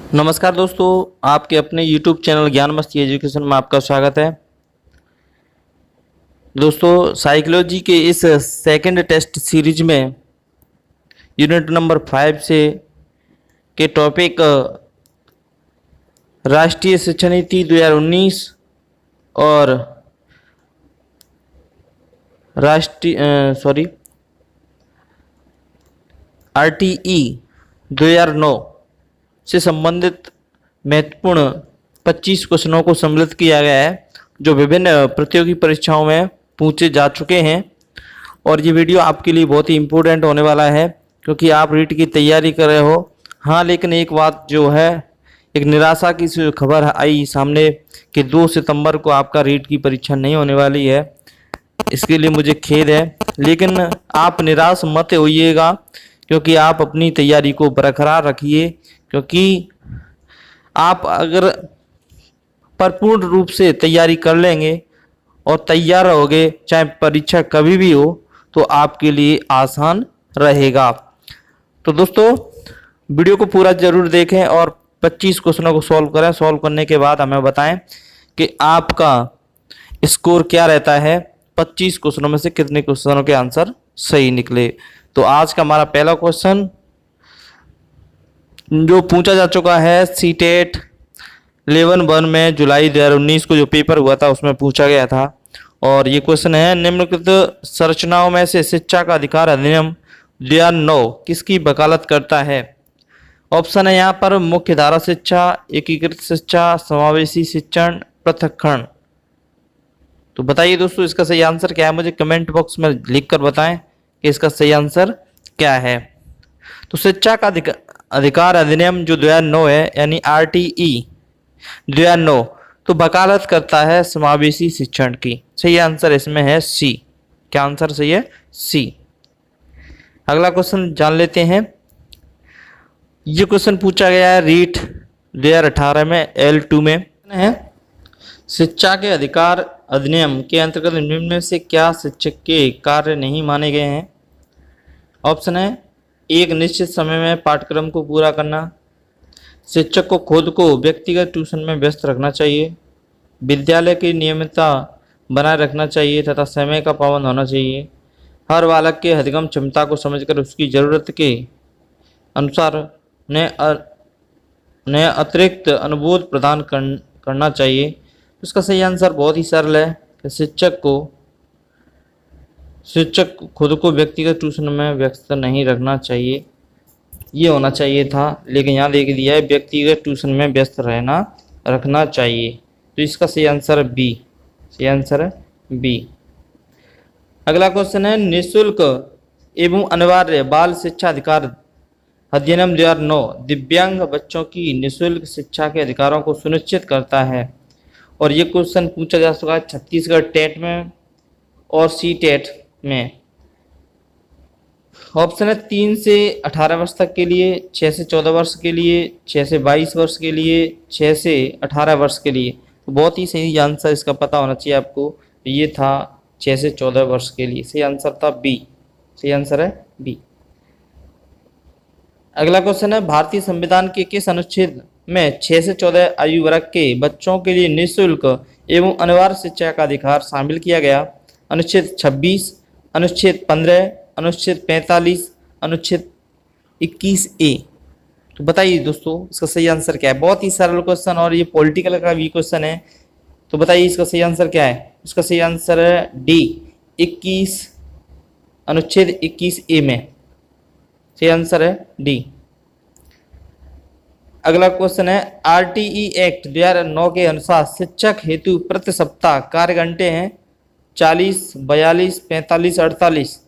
नमस्कार दोस्तों, आपके अपने YouTube चैनल ज्ञान मस्ती एजुकेशन में आपका स्वागत है। दोस्तों, साइकोलॉजी के इस सेकंड टेस्ट सीरीज में यूनिट नंबर 5 से के टॉपिक राष्ट्रीय शिक्षा नीति 2019 और RTE 2009 से संबंधित महत्वपूर्ण 25 क्वेश्चनों को सम्मिलित किया गया है जो विभिन्न प्रतियोगी परीक्षाओं में पूछे जा चुके हैं। और ये वीडियो आपके लिए बहुत ही इम्पोर्टेंट होने वाला है क्योंकि आप रीट की तैयारी कर रहे हो। हाँ, लेकिन एक बात जो है, एक निराशा की खबर आई सामने कि 2 सितंबर को आपका रीट की परीक्षा नहीं होने वाली है। इसके लिए मुझे खेद है, लेकिन आप निराश मत होइएगा क्योंकि आप अपनी तैयारी को बरकरार रखिए। क्योंकि आप अगर भरपूर्ण रूप से तैयारी कर लेंगे और तैयार रहोगे, चाहे परीक्षा कभी भी हो, तो आपके लिए आसान रहेगा। तो दोस्तों, वीडियो को पूरा जरूर देखें और 25 क्वेश्चनों को सॉल्व करें। सॉल्व करने के बाद हमें बताएं कि आपका स्कोर क्या रहता है, 25 क्वेश्चनों में से कितने क्वेश्चनों के आंसर सही निकले। तो आज का हमारा पहला क्वेश्चन जो पूछा जा चुका है, सीटेट 11-1 में जुलाई 2019 को जो पेपर हुआ था उसमें पूछा गया था। और ये क्वेश्चन है, निम्नलिखित संरचनाओं में से शिक्षा का अधिकार अधिनियम 2009 किसकी वकालत करता है? ऑप्शन है यहाँ पर मुख्य धारा शिक्षा, एकीकृत शिक्षा, समावेशी शिक्षण, पृथक्करण। तो बताइए दोस्तों, इसका सही आंसर क्या है? मुझे कमेंट बॉक्स में लिखकर बताएं कि इसका सही आंसर क्या है। तो शिक्षा का अधिकार अधिनियम जो 2009 है, यानी RTE 2009, तो वकालत करता है समावेशी शिक्षण की। सही आंसर इसमें है सी। क्या आंसर सही है? सी। अगला क्वेश्चन जान लेते हैं। ये क्वेश्चन पूछा गया है रीट 2018 में L2 में है, शिक्षा के अधिकार अधिनियम के अंतर्गत निम्न में से क्या शिक्षक के कार्य नहीं माने गए हैं? ऑप्शन है, एक निश्चित समय में पाठ्यक्रम को पूरा करना, शिक्षक को खुद को व्यक्तिगत ट्यूशन में व्यस्त रखना चाहिए, विद्यालय की नियमितता बनाए रखना चाहिए तथा समय का पाबंद होना चाहिए, हर बालक के अधिगम क्षमता को समझकर उसकी ज़रूरत के अनुसार नए अतिरिक्त अनुबोध प्रदान करना चाहिए। उसका सही आंसर बहुत ही सरल है कि शिक्षक खुद को व्यक्तिगत ट्यूशन में व्यस्त नहीं रखना चाहिए। ये होना चाहिए था, लेकिन यहाँ देख दिया है व्यक्तिगत ट्यूशन में व्यस्त रखना चाहिए। तो इसका सही आंसर बी। सही आंसर है बी। अगला क्वेश्चन है, निःशुल्क एवं अनिवार्य बाल शिक्षा अधिकार अधिनियम 2009 दिव्यांग बच्चों की निःशुल्क शिक्षा के अधिकारों को सुनिश्चित करता है। और ये क्वेश्चन पूछा जा चुका है छत्तीसगढ़ टेट में और सी टेट में। ऑप्शन है 3 से 18 वर्ष तक के लिए, 6 से 14 वर्ष के लिए, 6 से 22 वर्ष के लिए, 6 से 18 वर्ष के लिए। तो बहुत ही सही आंसर इसका पता होना चाहिए आपको। तो ये था 6 से 14 वर्ष के लिए। सही आंसर था बी। सही आंसर है बी। अगला क्वेश्चन है, भारतीय संविधान के किस अनुच्छेद में 6 से 14 आयु वर्ग के बच्चों के लिए निःशुल्क एवं अनिवार्य शिक्षा का अधिकार शामिल किया गया? अनुच्छेद 26, अनुच्छेद 15, अनुच्छेद 45, अनुच्छेद 21A। तो बताइए दोस्तों, इसका सही आंसर क्या है? बहुत ही सरल क्वेश्चन और ये पॉलिटिकल का भी क्वेश्चन है। तो बताइए इसका सही आंसर क्या है? इसका सही आंसर है डी, 21, अनुच्छेद 21A में। सही आंसर है डी। अगला क्वेश्चन है, RTE एक्ट 2009 के अनुसार शिक्षक हेतु प्रति सप्ताह कार्य घंटे हैं 40, 42, 45, 48।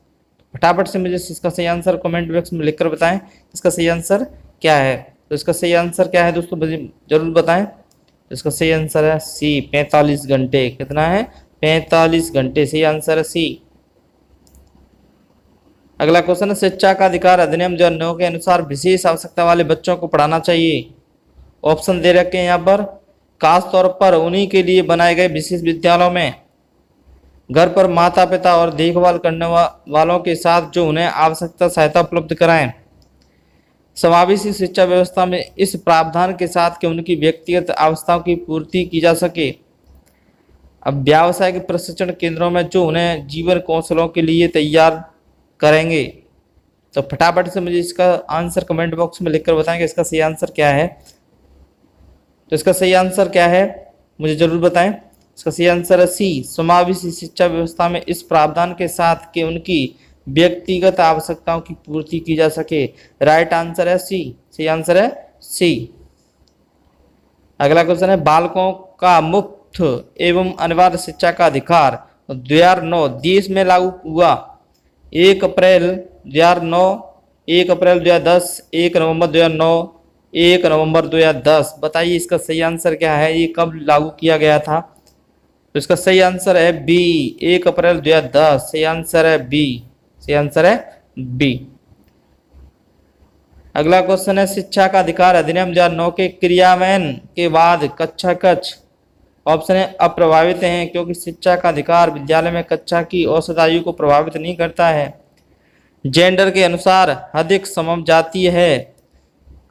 फटाफट से मुझे इसका सही आंसर कमेंट बॉक्स में लिखकर बताएं इसका सही आंसर क्या है। तो इसका सही आंसर क्या है दोस्तों, मुझे जरूर बताएं। इसका सही आंसर है सी, 45 घंटे। कितना है? 45 घंटे। सही आंसर है सी। अगला क्वेश्चन है, शिक्षा का अधिकार अधिनियम 2009 के अनुसार विशेष आवश्यकता वाले बच्चों को पढ़ाना चाहिए। ऑप्शन दे रखे हैं यहाँ पर, खास तौर पर उन्हीं के लिए बनाए गए विशेष विद्यालयों में, घर पर माता पिता और देखभाल करने वालों के साथ जो उन्हें आवश्यकता सहायता उपलब्ध कराएं, समावेशी शिक्षा व्यवस्था में इस प्रावधान के साथ कि उनकी व्यक्तिगत आवश्यकताओं की पूर्ति की जा सके। अब व्यावसायिक प्रशिक्षण केंद्रों में जो उन्हें जीवन कौशलों के लिए तैयार करेंगे। तो फटाफट से मुझे इसका आंसर कमेंट बॉक्स में लिखकर बताएं कि इसका सही आंसर क्या है। तो इसका सही आंसर क्या है मुझे जरूर बताएं। इसका सही आंसर है सी, समावेशी शिक्षा व्यवस्था में इस प्रावधान के साथ कि उनकी व्यक्तिगत आवश्यकताओं की पूर्ति की जा सके। राइट आंसर है सी, सही आंसर है सी। अगला क्वेश्चन है, बालकों का मुफ्त एवं अनिवार्य शिक्षा का अधिकार 2009 देश में लागू हुआ 1 अप्रैल 2009, 1 अप्रैल 2010, 1 नवंबर 2009, 1 नवंबर 2010। बताइए इसका सही आंसर क्या है, ये कब लागू किया गया था। तो इसका सही आंसर है बी, 1 अप्रैल 2010। सही आंसर है बी, सही आंसर है बी। अगला क्वेश्चन है, शिक्षा का अधिकार अधिनियम 2009 के क्रियान्वयन के बाद कक्षा कक्ष। ऑप्शन है अप्रभावित हैं क्योंकि शिक्षा का अधिकार विद्यालय में कक्षा की औसत आयु को प्रभावित नहीं करता है। जेंडर के अनुसार अधिक समजातीय है,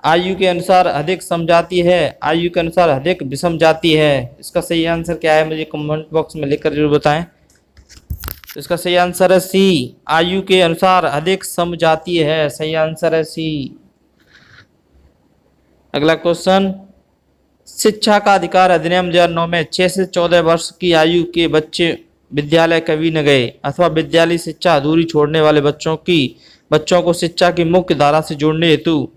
आयु के अनुसार अधिक समजातीय है, आयु के अनुसार अधिक विषम जातीय है। इसका सही आंसर क्या है मुझे कमेंट बॉक्स में लिखकर जरूर बताएं। तो इसका सही आंसर है सी, आयु के अनुसार अधिक समजातीय है। सही आंसर है सी। अगला क्वेश्चन, शिक्षा का अधिकार अधिनियम 2009 में 6 से 14 वर्ष की आयु के बच्चे विद्यालय कभी न गए अथवा विद्यालय शिक्षा अधूरी छोड़ने वाले बच्चों को शिक्षा की मुख्य धारा से जोड़ने हेतु।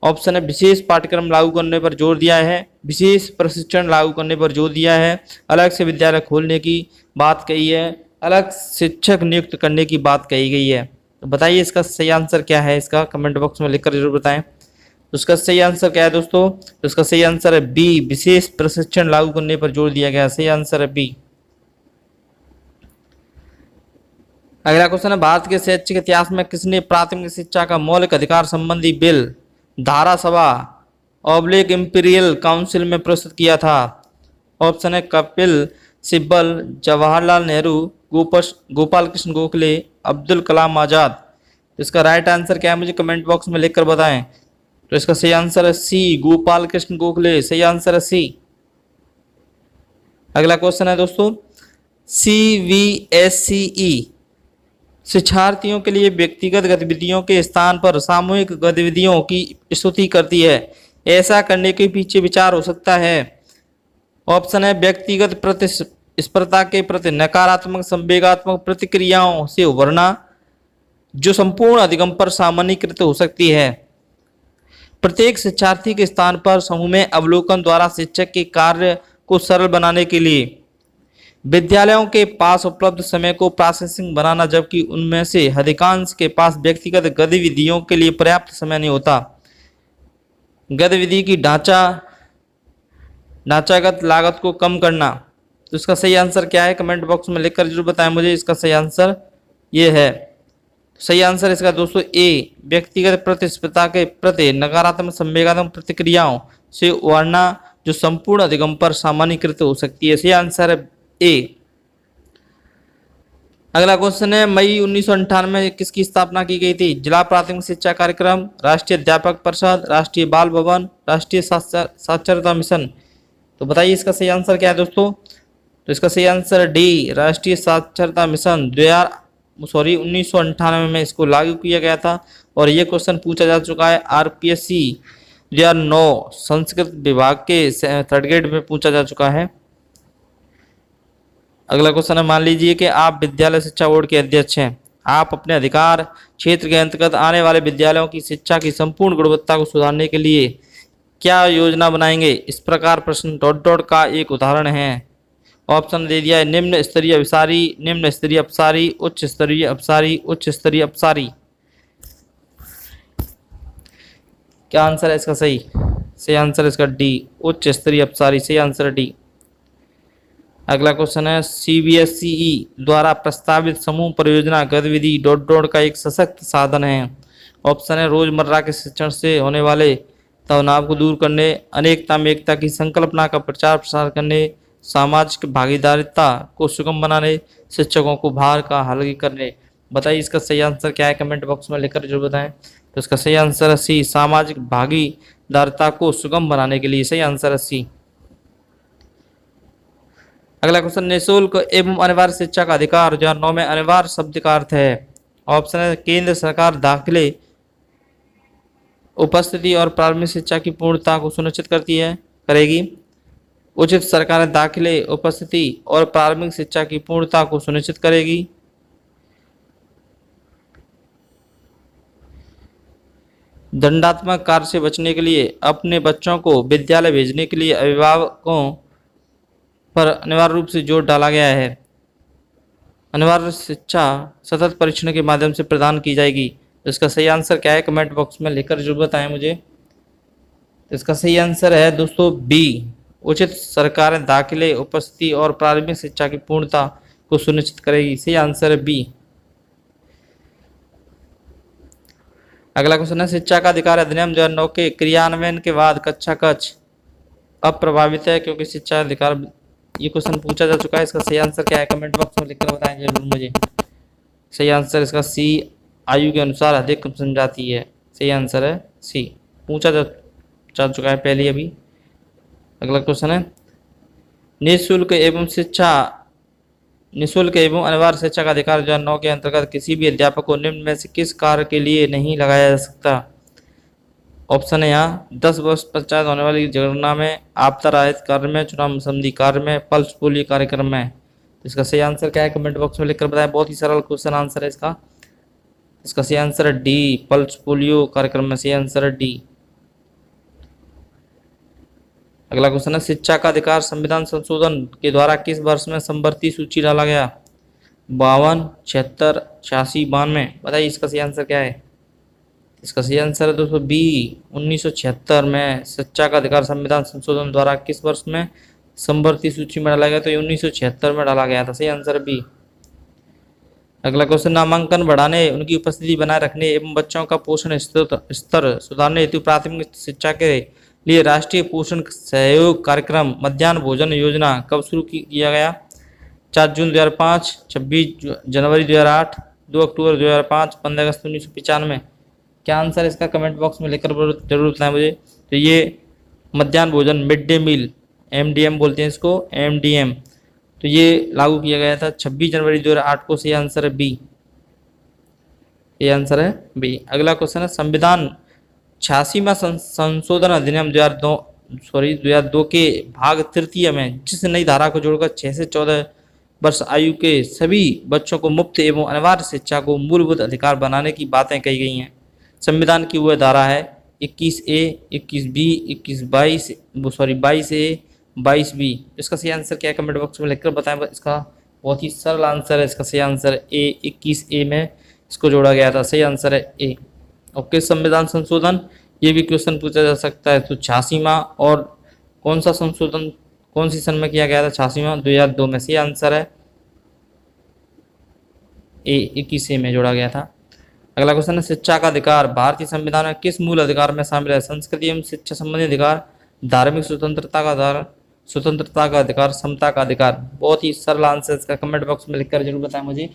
ऑप्शन है विशेष पाठ्यक्रम लागू करने पर जोर दिया है, विशेष प्रशिक्षण लागू करने पर जोर दिया है, अलग से विद्यालय खोलने की बात कही है, अलग शिक्षक नियुक्त करने की बात कही गई है। तो बताइए इसका सही आंसर क्या है, इसका कमेंट बॉक्स में लिखकर जरूर बताएं। तो उसका सही आंसर क्या है दोस्तों, तो उसका सही आंसर है बी, विशेष प्रशिक्षण लागू करने पर जोर दिया गया। सही आंसर है बी। अगला क्वेश्चन है, भारत के शैक्षिक इतिहास में किसने प्राथमिक शिक्षा का मौलिक अधिकार संबंधी बिल धारा सभा इम्पीरियल काउंसिल में प्रस्तुत किया था। ऑप्शन है कपिल सिब्बल, जवाहरलाल नेहरू, गोपाल कृष्ण गोखले, अब्दुल कलाम आजाद। इसका राइट आंसर क्या है मुझे कमेंट बॉक्स में लिखकर बताएं। तो इसका सही आंसर है सी, गोपाल कृष्ण गोखले। सही आंसर है सी। अगला क्वेश्चन है दोस्तों, CVSCE शिक्षार्थियों के लिए व्यक्तिगत गतिविधियों के स्थान पर सामूहिक गतिविधियों की स्तुति करती है। ऐसा करने के पीछे विचार हो सकता है। ऑप्शन है व्यक्तिगत प्रतिस्पर्धा के प्रति नकारात्मक संवेगात्मक प्रतिक्रियाओं से उभरना जो संपूर्ण अधिगम पर सामान्यीकृत हो सकती है। प्रत्येक शिक्षार्थी के स्थान पर समूह में अवलोकन द्वारा शिक्षक के कार्य को सरल बनाने के लिए विद्यालयों के पास उपलब्ध समय को प्रासंगिक बनाना, जबकि उनमें से अधिकांश के पास व्यक्तिगत गतिविधियों के लिए पर्याप्त समय नहीं होता। गतिविधि की ढांचागत लागत को कम करना। तो इसका सही आंसर क्या है कमेंट बॉक्स में लिखकर जरूर बताएं मुझे। इसका सही आंसर ये है। सही आंसर इसका दोस्तों ए, व्यक्तिगत प्रतिस्पर्धा के प्रति नकारात्मक संवेगात्मक प्रतिक्रियाओं से उभरना जो संपूर्ण अधिगम पर सामान्यीकृत हो सकती है। सही आंसर है ए। अगला क्वेश्चन है, मई 1998 में किसकी स्थापना की गई थी। जिला प्राथमिक शिक्षा कार्यक्रम, राष्ट्रीय अध्यापक परिषद, राष्ट्रीय बाल भवन, राष्ट्रीय साक्षरता मिशन। तो बताइए इसका सही आंसर क्या है दोस्तों। तो इसका सही आंसर है डी, राष्ट्रीय साक्षरता मिशन। 1998 में इसको लागू किया गया था और ये क्वेश्चन पूछा जा चुका है RPSC 2009 संस्कृत विभाग के 3rd ग्रेड में पूछा जा चुका है। अगला क्वेश्चन है, मान लीजिए कि आप विद्यालय शिक्षा बोर्ड के अध्यक्ष हैं। आप अपने अधिकार क्षेत्र के अंतर्गत आने वाले विद्यालयों की शिक्षा की संपूर्ण गुणवत्ता को सुधारने के लिए क्या योजना बनाएंगे। इस प्रकार प्रश्न ... का एक उदाहरण है। ऑप्शन दे दिया है निम्न स्तरीय अभिसारी, निम्न स्तरीय अपसारी, उच्च स्तरीय अपसारी, उच्च स्तरीय अपसारी। क्या आंसर है इसका सही। सही आंसर इसका डी, उच्च स्तरीय अपसारी। सही आंसर डी। अगला क्वेश्चन है, CVSCE द्वारा प्रस्तावित समूह परियोजना गतिविधि ... का एक सशक्त साधन है। ऑप्शन है रोजमर्रा के शिक्षण से होने वाले तनाव को दूर करने, अनेकता में एकता की संकल्पना का प्रचार प्रसार करने, सामाजिक भागीदारिता को सुगम बनाने, शिक्षकों को भार का हल करने। बताइए इसका सही आंसर क्या है कमेंट बॉक्स में लिखकर जरूर बताएं। तो इसका सही आंसर है सी, सामाजिक भागीदारिता को सुगम बनाने के लिए। सही आंसर है सी। अगला क्वेश्चन, निःशुल्क एवं अनिवार्य शिक्षा का अधिकार 2009 में अनिवार्य शब्द का अर्थ है। ऑप्शन है केंद्र सरकार दाखिले, उपस्थिति और प्रारंभिक शिक्षा की पूर्णता को सुनिश्चित करती है, करेगी। उचित सरकार दाखिले, उपस्थिति और प्रारंभिक शिक्षा की पूर्णता को सुनिश्चित करेगी। दंडात्मक कार्य से बचने के लिए अपने बच्चों को विद्यालय भेजने के लिए अभिभावकों पर अनिवार्य रूप से जोर डाला गया है। अनिवार्य शिक्षा सतत परीक्षण के माध्यम से प्रदान की जाएगी। तो इसका सही आंसर क्या है, कमेंट बॉक्स में लिखकर जरूर बताएं मुझे। तो इसका सही आंसर है दोस्तों बी, उचित सरकारें दाखिले, उपस्थिति और प्रारंभिक शिक्षा की पूर्णता को सुनिश्चित करेगी। सही आंसर है बी। अगला क्वेश्चन है, शिक्षा का अधिकार अधिनियम 2009 के क्रियान्वयन के बाद कक्षा कक्ष अप्रभावित है क्योंकि शिक्षा अधिकार, ये क्वेश्चन पूछा जा चुका है। इसका सही आंसर क्या है, कमेंट बॉक्स में लिखकर बताएं जरूर मुझे। सही आंसर इसका सी, आयु के अनुसार अधिक समझाती है। सही आंसर है सी, पूछा जा चुका है पहले अभी। अगला क्वेश्चन है, निःशुल्क एवं अनिवार्य शिक्षा का अधिकार 2009 के अंतर्गत किसी भी अध्यापक को निम्न में से किस कार्य के लिए नहीं लगाया जा सकता। ऑप्शन है यहाँ 10 वर्ष पश्चात होने वाली जनगणना में, आपदा राहत कार्य में, चुनाव संबंधी कार्य में, पल्स पोलियो कार्यक्रम में। इसका सही आंसर क्या है, कमेंट बॉक्स में लिखकर बताएं। बहुत ही सरल क्वेश्चन आंसर है इसका। इसका सही आंसर है डी, पल्स पोलियो कार्यक्रम में। सही आंसर है डी। अगला क्वेश्चन है, शिक्षा का अधिकार संविधान संशोधन के द्वारा किस वर्ष में समवर्ती सूची डाला गया। 52, 76, 86, 92। बताइए इसका सही आंसर क्या है। इसका सही आंसर है दोस्तों बी, 1976 में शिक्षा का अधिकार संविधान संशोधन द्वारा किस वर्ष में समवर्ती सूची में डाला गया। तो ये 1976 में डाला गया था। सही आंसर बी। अगला क्वेश्चन, नामांकन बढ़ाने, उनकी उपस्थिति बनाए रखने एवं बच्चों का पोषण स्तर सुधारने हेतु प्राथमिक शिक्षा के लिए राष्ट्रीय पोषण सहयोग कार्यक्रम मध्याह्न भोजन योजना कब शुरू किया गया। 4 जून 2005, 26 जनवरी 2008, 2 अक्टूबर 2005, 15 अगस्त 1995। क्या आंसर है इसका, कमेंट बॉक्स में लिखकर जरूर बताएं मुझे। तो ये मध्याह्न भोजन, मिड डे मील, MDM बोलते हैं इसको, MDM, तो ये लागू किया गया था 26 जनवरी 2008 को। सही आंसर है बी। ये आंसर है बी। अगला क्वेश्चन है, संविधान 86वां संशोधन अधिनियम 2002 के भाग तृतीय में जिस नई धारा को जोड़कर 6 से 14 वर्ष आयु के सभी बच्चों को मुफ्त एवं अनिवार्य शिक्षा को मूलभूत अधिकार बनाने की बातें कही गई हैं। संविधान की वह धारा है 21A, 21B, 22A, 22B। इसका सही आंसर क्या है, कमेंट बॉक्स में लिखकर बताएं। इसका बहुत ही सरल आंसर है, इसका सही आंसर ए, 21A में इसको जोड़ा गया था। सही आंसर है ए। ओके, संविधान संशोधन, ये भी क्वेश्चन पूछा जा सकता है। तो 86वां, और कौन सा संशोधन कौन सी सन में किया गया था। 86वां 2002 में। सही आंसर है ए, 21A में जोड़ा गया था। अगला क्वेश्चन है, शिक्षा का अधिकार भारतीय संविधान में किस मूल अधिकार में शामिल है। संस्कृति एवं शिक्षा संबंधी अधिकार, धार्मिक स्वतंत्रता का अधिकार, समता का अधिकार। बहुत ही सरल आंसर इसका, कमेंट बॉक्स में लिखकर जरूर बताएं मुझे।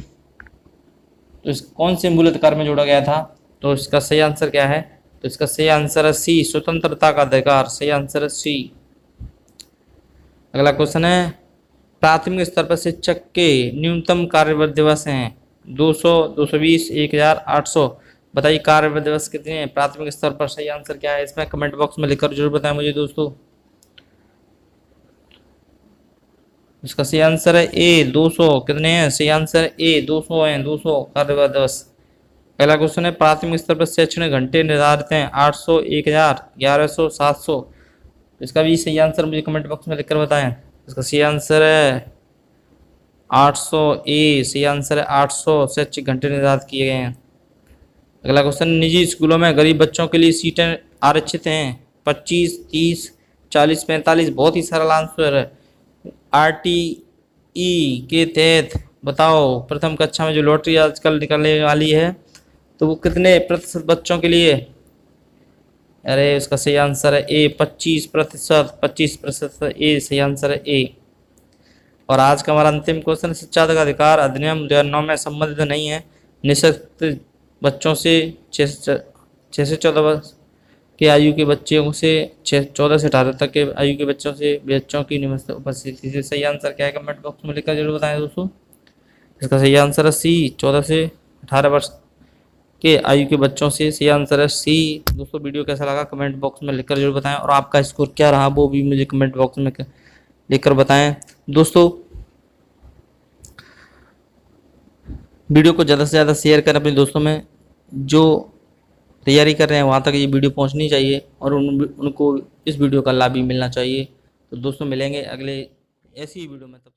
तो इस कौन से मूल अधिकार में जोड़ा गया था। तो इसका सही आंसर क्या है। तो इसका सही आंसर है सी, स्वतंत्रता का अधिकार। सही आंसर है सी। अगला क्वेश्चन है, प्राथमिक स्तर पर शिक्षक के न्यूनतम कार्यबल दिवस हैं 200, 220, 1000, 800। बताइए कार्यबल दिवस कितने हैं प्राथमिक स्तर पर। सही आंसर क्या है इसमें, कमेंट बॉक्स में लिखकर जरूर बताएं मुझे दोस्तों। इसका सही आंसर है ए, 200। कितने हैं, सही आंसर है ए, 200 हैं, 200 कार्यबल दिवस। पहला क्वेश्चन है, प्राथमिक स्तर पर शैक्षणिक घंटे निर्धारित हैं 800, 1000, 1100, 700। इसका भी सही आंसर मुझे कमेंट बॉक्स में लिखकर बताएं। इसका सही आंसर है 800 ए। सही आंसर है 800 शैक्षिक घंटे निर्धारित किए गए हैं। अगला क्वेश्चन, निजी स्कूलों में गरीब बच्चों के लिए सीटें आरक्षित हैं 25, 30, 40, 45। बहुत ही सरल आंसर है। RTE के तहत बताओ, प्रथम कक्षा में जो लॉटरी आजकल निकलने वाली है तो वो कितने प्रतिशत बच्चों के लिए। अरे उसका सही आंसर है ए, 25%। 25% ए, सही आंसर है ए। और आज का हमारा अंतिम क्वेश्चन, शिक्षा का अधिकार अधिनियम 2009 में संबंधित नहीं है निःशक्त बच्चों से 6 से 14 वर्ष के आयु के बच्चों से 14 से 18 तक के आयु के बच्चों की नियमित उपस्थिति से सही आंसर क्या है कमेंट बॉक्स में लिखकर जरूर बताएं दोस्तों। इसका सही आंसर है सी, 14 से 18 वर्ष के आयु के बच्चों से सही आंसर है सी। दोस्तों वीडियो कैसा लगा कमेंट बॉक्स में लिखकर जरूर बताएं और आपका स्कोर क्या रहा वो भी मुझे कमेंट बॉक्स में लिखकर बताएं। दोस्तों वीडियो को ज़्यादा से ज़्यादा शेयर करें अपने दोस्तों में, जो तैयारी कर रहे हैं वहाँ तक ये वीडियो पहुँचनी चाहिए और उनको इस वीडियो का लाभ भी मिलना चाहिए। तो दोस्तों मिलेंगे अगले ऐसी ही वीडियो में, तब तक।